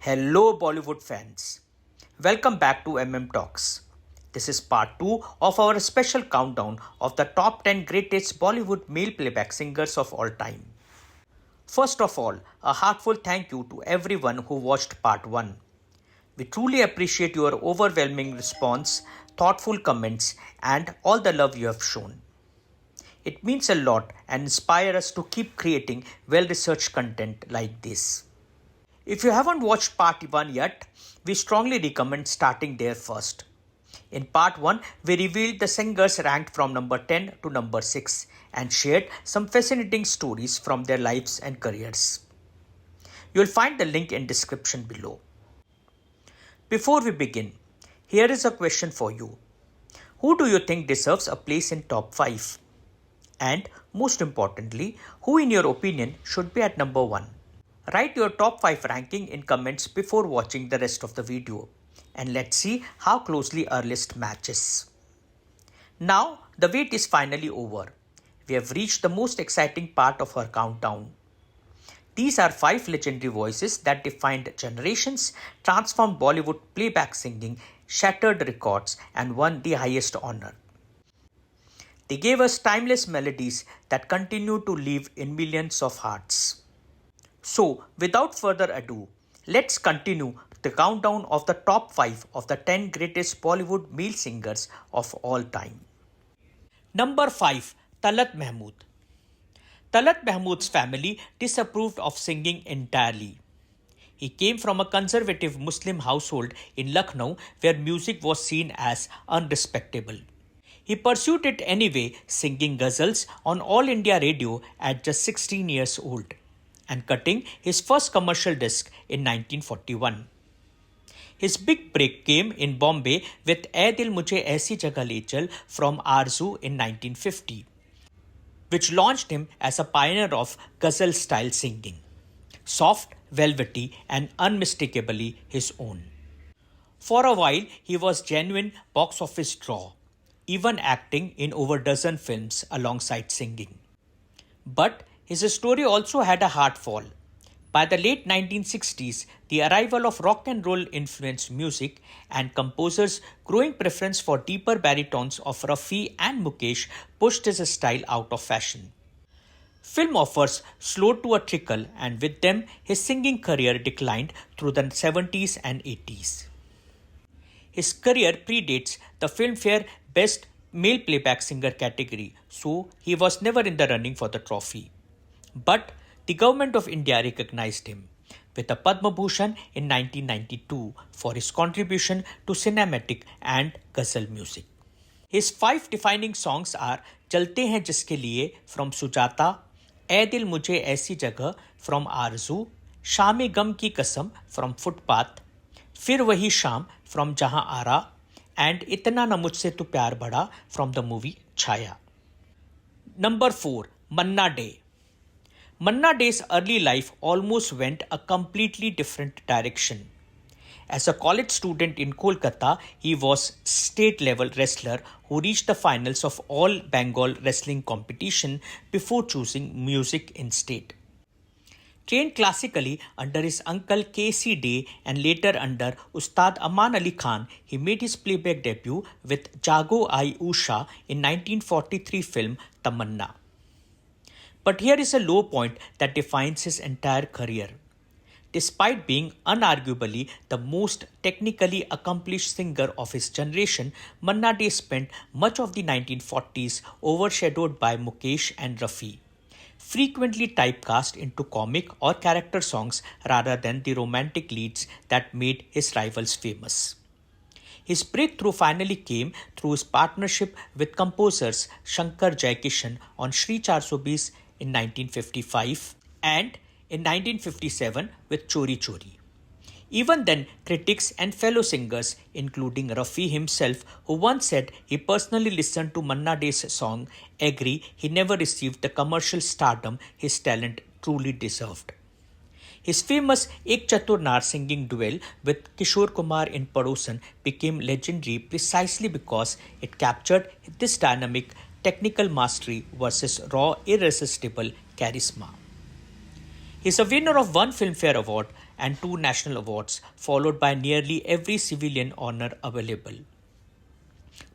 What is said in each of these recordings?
Hello, Bollywood fans. Welcome back to Talks. This is part 2 of our special countdown of the top 10 greatest Bollywood male playback singers of all time. First of all, a heartfelt thank you to everyone who watched part 1. We truly appreciate your overwhelming response, thoughtful comments, and all the love you have shown. It means a lot and inspires us to keep creating well-researched content like this. If you haven't watched part 1 yet, we strongly recommend starting there first. In part 1, we revealed the singers ranked from number 10 to number 6 and shared some fascinating stories from their lives and careers. You'll find the link in description below. Before we begin, here is a question for you. Who do you think deserves a place in top 5? And most importantly, who in your opinion should be at number 1? Write your top 5 ranking in comments before watching the rest of the video. And let's see how closely our list matches. Now, the wait is finally over. We have reached the most exciting part of our countdown. These are 5 legendary voices that defined generations, transformed Bollywood playback singing, shattered records, and won the highest honor. They gave us timeless melodies that continue to live in millions of hearts. So, without further ado, let's continue the countdown of the top 5 of the 10 greatest Bollywood male singers of all time. Number 5. Talat Mahmood. Talat Mahmood's family disapproved of singing entirely. He came from a conservative Muslim household in Lucknow where music was seen as unrespectable. He pursued it anyway, singing ghazals on All India Radio at just 16 years old and cutting his first commercial disc in 1941. His big break came in Bombay with "Ae Dil Mujhe Aisi Jagah Le Chal" from Arzu in 1950, which launched him as a pioneer of ghazal-style singing. Soft, velvety, and unmistakably his own. For a while, he was genuine box office draw, even acting in over a dozen films alongside singing. But his story also had a hard fall. By the late 1960s, the arrival of rock and roll influenced music and composers' growing preference for deeper baritones of Rafi and Mukesh pushed his style out of fashion. Film offers slowed to a trickle, and with them, his singing career declined through the 70s and 80s. His career predates the Filmfare Best Male Playback Singer category, so he was never in the running for the trophy. But the Government of India recognized him with a Padma Bhushan in 1992 for his contribution to cinematic and ghazal music. His 5 defining songs are "Chalte Hain Jiske Liye" from Sujata, "Ae Dil Mujhe Aisi Jagah" from Arzu, "Sham-e Gam Ki Kasam" from Footpath, "Fir Wahi Sham" from Jahan Aara, and "Itna Na Mujhse Tu Pyar Bada" from the movie Chhaya. Number 4. Manna Dey. Manna Dey's early life almost went a completely different direction. As a college student in Kolkata, he was state-level wrestler who reached the finals of All Bengal Wrestling Competition before choosing music instead. Trained classically under his uncle K.C. Dey and later under Ustad Aman Ali Khan, he made his playback debut with Jago Ai Usha in 1943 film Tamanna. But here is a low point that defines his entire career. Despite being unarguably the most technically accomplished singer of his generation, Manna Dey spent much of the 1940s overshadowed by Mukesh and Rafi, frequently typecast into comic or character songs rather than the romantic leads that made his rivals famous. His breakthrough finally came through his partnership with composers Shankar Jaikishan on Shri 420 in 1955 and in 1957 with Chori Chori. Even then, critics and fellow singers, including Rafi himself, who once said he personally listened to Manna Dey's song, agree he never received the commercial stardom his talent truly deserved. His famous Ek Chatur Nar singing duel with Kishore Kumar in Padosan became legendary precisely because it captured this dynamic technical mastery versus raw, irresistible charisma. He is a winner of one Filmfare Award and 2 national awards, followed by nearly every civilian honor available.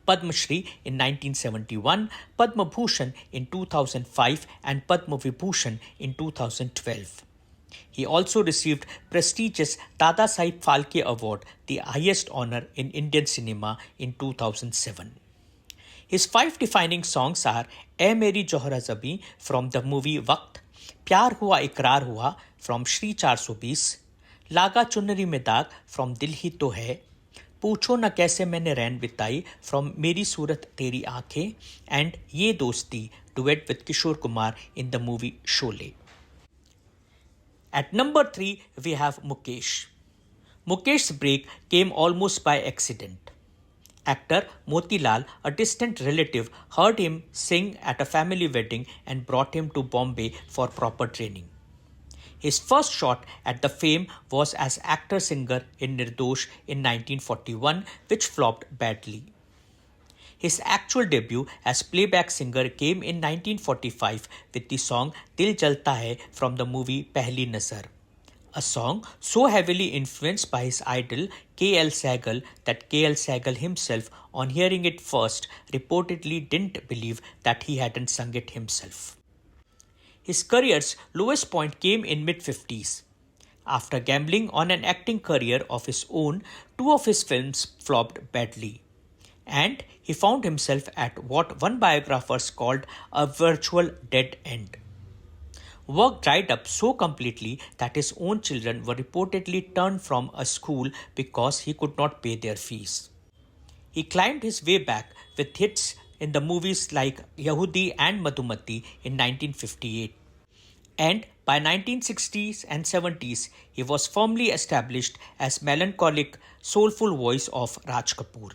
Padma Shri in 1971, Padma Bhushan in 2005, and Padma Vibhushan in 2012. He also received prestigious Dada Saheb Phalke Award, the highest honor in Indian cinema, in 2007. His 5 defining songs are "Ae Meri Johra Zabi" from the movie Waqt, "Pyar Hua Ikrar Hua" from Shri 420, "Laga Chunari Mein Daag" from "Dil Hi To Hai," "Poocho Na Kaise Maine Rain Bitai" from "Meri Surat Teri Aankhein," and "Ye Dosti" duet with Kishore Kumar in the movie Sholay. At number 3, we have Mukesh. Mukesh's break came almost by accident. Actor Motilal, a distant relative, heard him sing at a family wedding and brought him to Bombay for proper training. His first shot at the fame was as actor-singer in Nirdosh in 1941, which flopped badly. His actual debut as playback singer came in 1945 with the song Dil Jalta Hai from the movie Pehli Nazar, a song so heavily influenced by his idol K.L. Sehgal that K.L. Sehgal himself, on hearing it first, reportedly didn't believe that he hadn't sung it himself. His career's lowest point came in mid-50s. After gambling on an acting career of his own, 2 of his films flopped badly, and he found himself at what one biographer called a virtual dead end. Work dried up so completely that his own children were reportedly turned from a school because he could not pay their fees. He climbed his way back with hits in the movies like Yahudi and Madhumati in 1958. And by 1960s and 70s, he was firmly established as melancholic, soulful voice of Raj Kapoor.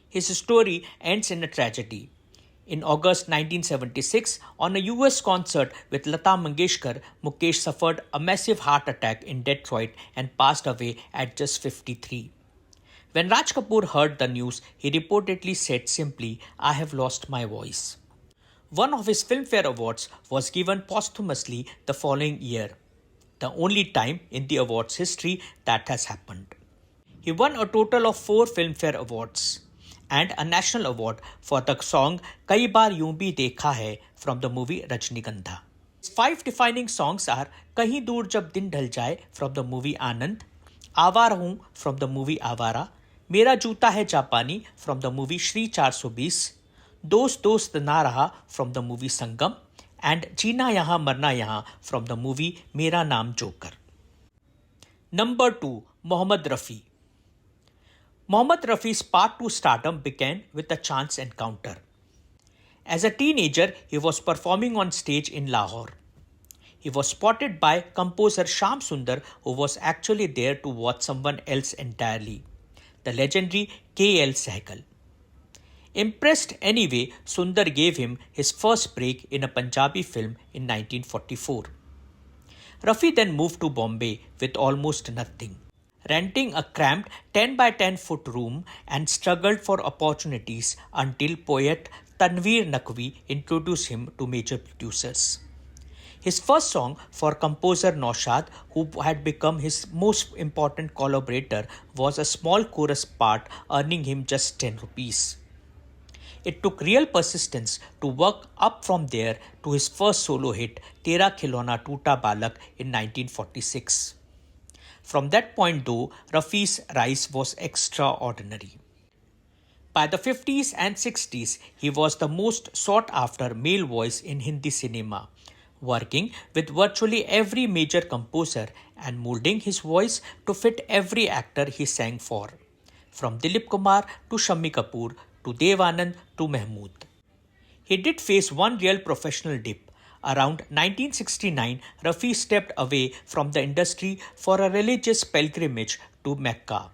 His story ends in a tragedy. In August 1976, on a US concert with Lata Mangeshkar, Mukesh suffered a massive heart attack in Detroit and passed away at just 53. When Raj Kapoor heard the news, he reportedly said simply, "I have lost my voice." One of his Filmfare Awards was given posthumously the following year, the only time in the awards history that has happened. He won a total of 4 Filmfare Awards and a national award for the song Kai Baar Yoon Bhi Dekha Hai from the movie Rajnigandha. His 5 defining songs are Kahin Dur Jab Din Dhal Jaye from the movie Anand, Aawara Hoon from the movie Aawara, Mera Joota Hai Japani from the movie Shri 420, Dost Dost Na Raha from the movie Sangam, and Jeena Yahan Marna Yahan from the movie Mera Naam Joker. Number 2, Mohammad Rafi. Mohammad Rafi's path to stardom began with a chance encounter. As a teenager, he was performing on stage in Lahore. He was spotted by composer Shyam Sundar, who was actually there to watch someone else entirely, the legendary K.L. Sehgal. Impressed anyway, Sundar gave him his first break in a Punjabi film in 1944. Rafi then moved to Bombay with almost nothing, renting a cramped 10 by 10 foot room, and struggled for opportunities until poet Tanveer Naqvi introduced him to major producers. His first song for composer Naushad, who had become his most important collaborator, was a small chorus part, earning him just 10 rupees. It took real persistence to work up from there to his first solo hit, Tera Khilona Toota Balak, in 1946. From that point though, Rafi's rise was extraordinary. By the 50s and 60s, he was the most sought-after male voice in Hindi cinema, working with virtually every major composer and molding his voice to fit every actor he sang for, from Dilip Kumar to Shammi Kapoor to Dev Anand to Mahmood. He did face one real professional dip. Around 1969, Rafi stepped away from the industry for a religious pilgrimage to Mecca.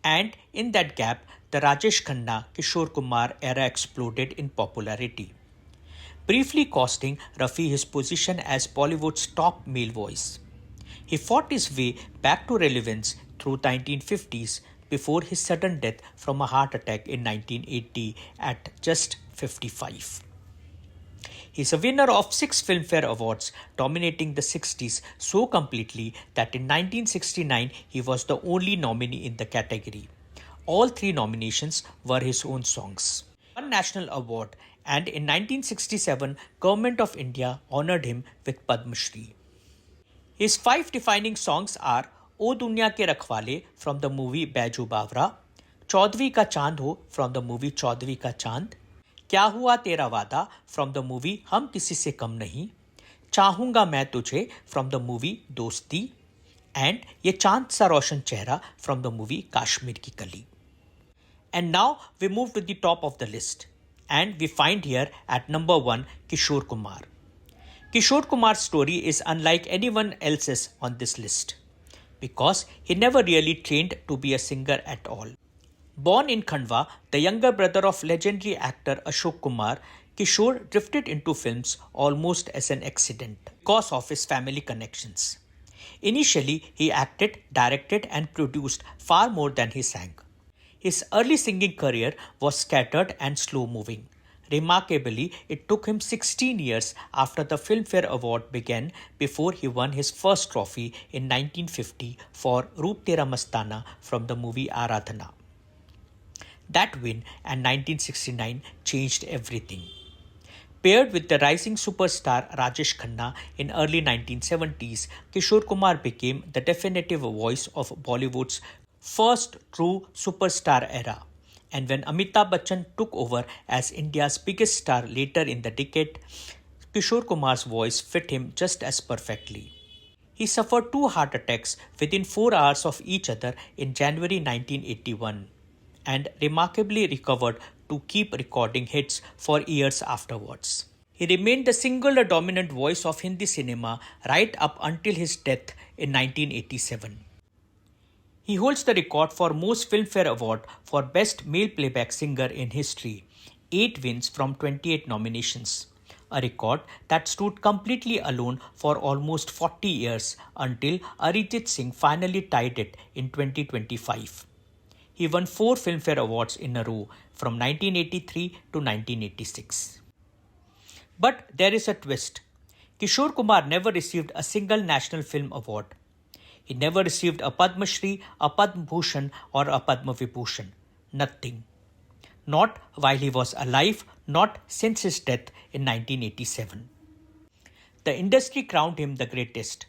And in that gap, the Rajesh Khanna, Kishore Kumar era exploded in popularity, briefly costing Rafi his position as Bollywood's top male voice. He fought his way back to relevance through the 1950s before his sudden death from a heart attack in 1980 at just 55. He is a winner of 6 Filmfare Awards, dominating the 60s so completely that in 1969 he was the only nominee in the category. All 3 nominations were his own songs. One national award, and in 1967 Government of India honored him with Padma Shri. His 5 defining songs are O Dunya Ke Rakhwale from the movie Baiju Bawra, Chaudhary Ka Chand Ho from the movie Chaudhary Ka Chand, क्या हुआ तेरा वादा from the movie हम किसी से कम नहीं, चाहूंगा मैं तुझे फ्रॉम द मूवी दोस्ती, एंड ये चांद सा रोशन चेहरा फ्रॉम द मूवी काश्मीर की कली. And now we move to the top of the list, and we find here at number 1 Kishore Kumar. Kishore Kumar's story is unlike anyone else's on this list because he never really trained to be a singer at all. Born in Khandwa, the younger brother of legendary actor Ashok Kumar, Kishore drifted into films almost as an accident because of his family connections. Initially, he acted, directed and produced far more than he sang. His early singing career was scattered and slow-moving. Remarkably, it took him 16 years after the Filmfare Award began before he won his first trophy in 1950 for Roop Tera Mastana from the movie Aradhana. That win and 1969 changed everything. Paired with the rising superstar Rajesh Khanna in early 1970s, Kishore Kumar became the definitive voice of Bollywood's first true superstar era. And when Amitabh Bachchan took over as India's biggest star later in the decade, Kishore Kumar's voice fit him just as perfectly. He suffered 2 heart attacks within 4 hours of each other in January 1981 and remarkably recovered to keep recording hits for years afterwards. He remained the singular dominant voice of Hindi cinema right up until his death in 1987. He holds the record for most Filmfare Award for Best Male Playback Singer in history, 8 wins from 28 nominations, a record that stood completely alone for almost 40 years until Arijit Singh finally tied it in 2025. He won 4 Filmfare Awards in a row from 1983 to 1986. But there is a twist. Kishore Kumar never received a single National Film Award. He never received a Padma Shri, a Padma Bhushan or a Padma Vibhushan. Nothing. Not while he was alive, not since his death in 1987. The industry crowned him the greatest,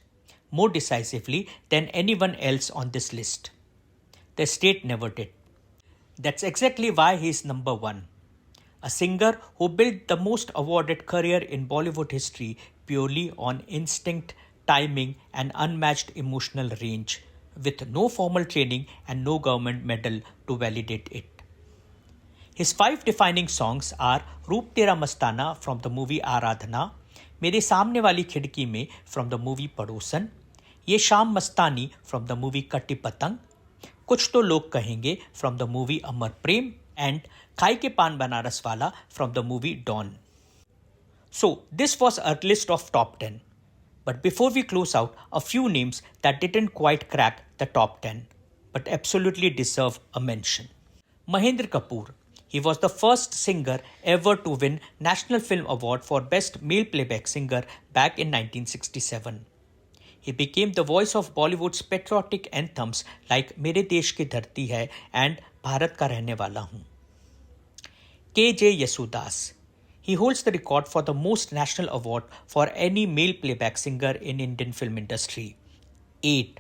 more decisively than anyone else on this list. The state never did. That's exactly why he is number 1. A singer who built the most awarded career in Bollywood history purely on instinct, timing and unmatched emotional range, with no formal training and no government medal to validate it. His 5 defining songs are Roop Tera Mastana from the movie Aradhana, Mere Samne Wali Khidki Mein from the movie Padosan, Ye Sham Mastani from the movie Katti Patang, Kuch To Log Kahenge from the movie Amar Prem, and Khai Ke Paan Banaras Wala from the movie Dawn. So, this was our list of top 10. But before we close out, a few names that didn't quite crack the top 10, but absolutely deserve a mention. Mahendra Kapoor. He was the first singer ever to win National Film Award for Best Male Playback Singer back in 1967. He became the voice of Bollywood's patriotic anthems like Mere Desh Ki Dharti Hai and Bharat Ka Rehne Wala Hoon. K.J. Yesudas. He holds the record for the most national award for any male playback singer in Indian film industry, 8,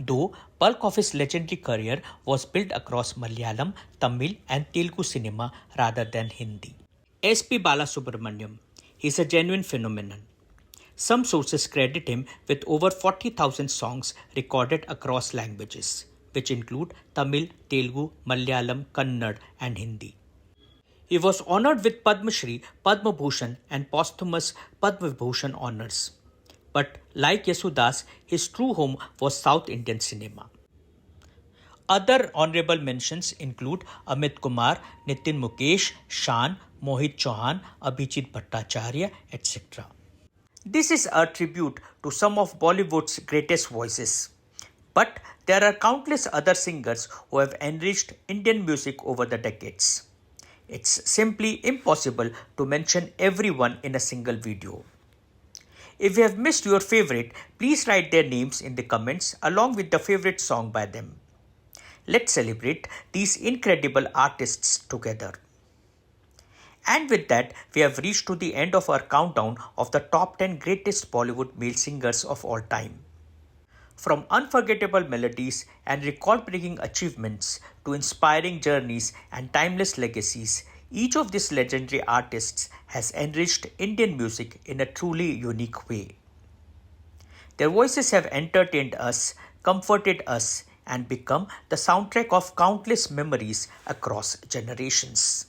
though bulk of his legendary career was built across Malayalam, Tamil and Telugu cinema rather than Hindi. S.P. Balasubramaniam. He is a genuine phenomenon. Some sources credit him with over 40,000 songs recorded across languages, which include Tamil, Telugu, Malayalam, Kannada and Hindi. He was honoured with Padma Shri, Padma Bhushan and posthumous Padma Vibhushan honours. But like Yesudas, his true home was South Indian cinema. Other honourable mentions include Amit Kumar, Nitin Mukesh, Shan, Mohit Chauhan, Abhijit Bhattacharya, etc. This is a tribute to some of Bollywood's greatest voices. But there are countless other singers who have enriched Indian music over the decades. It's simply impossible to mention everyone in a single video. If you have missed your favorite, please write their names in the comments along with the favorite song by them. Let's celebrate these incredible artists together. And with that, we have reached to the end of our countdown of the top 10 greatest Bollywood male singers of all time. From unforgettable melodies and record breaking achievements to inspiring journeys and timeless legacies, each of these legendary artists has enriched Indian music in a truly unique way. Their voices have entertained us, comforted us, and become the soundtrack of countless memories across generations.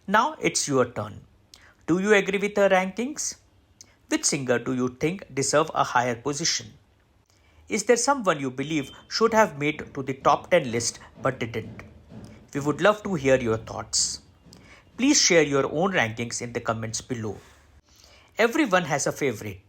Now it's your turn. Do you agree with our rankings? Which singer do you think deserve a higher position? Is there someone you believe should have made to the top 10 list but didn't? We would love to hear your thoughts. Please share your own rankings in the comments below. Everyone has a favorite,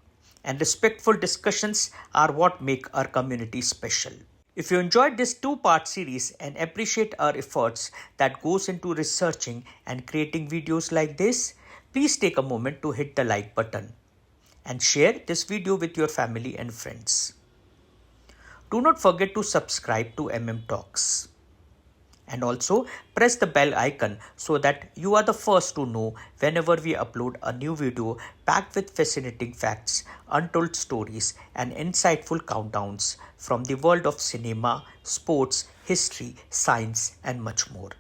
and respectful discussions are what make our community special. If you enjoyed this two-part series and appreciate our efforts that goes into researching and creating videos like this, please take a moment to hit the like button and share this video with your family and friends. Do not forget to subscribe to Talks. And also press the bell icon so that you are the first to know whenever we upload a new video packed with fascinating facts, untold stories, and insightful countdowns from the world of cinema, sports, history, science, and much more.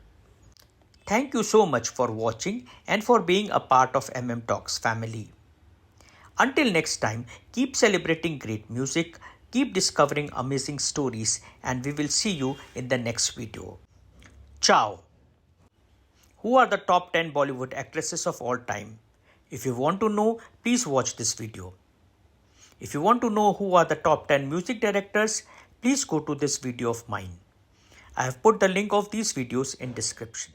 Thank you so much for watching and for being a part of Talks family. Until next time, keep celebrating great music, keep discovering amazing stories, and we will see you in the next video. Ciao! Who are the top 10 Bollywood actresses of all time? If you want to know, please watch this video. If you want to know who are the top 10 music directors, please go to this video of mine. I have put the link of these videos in description.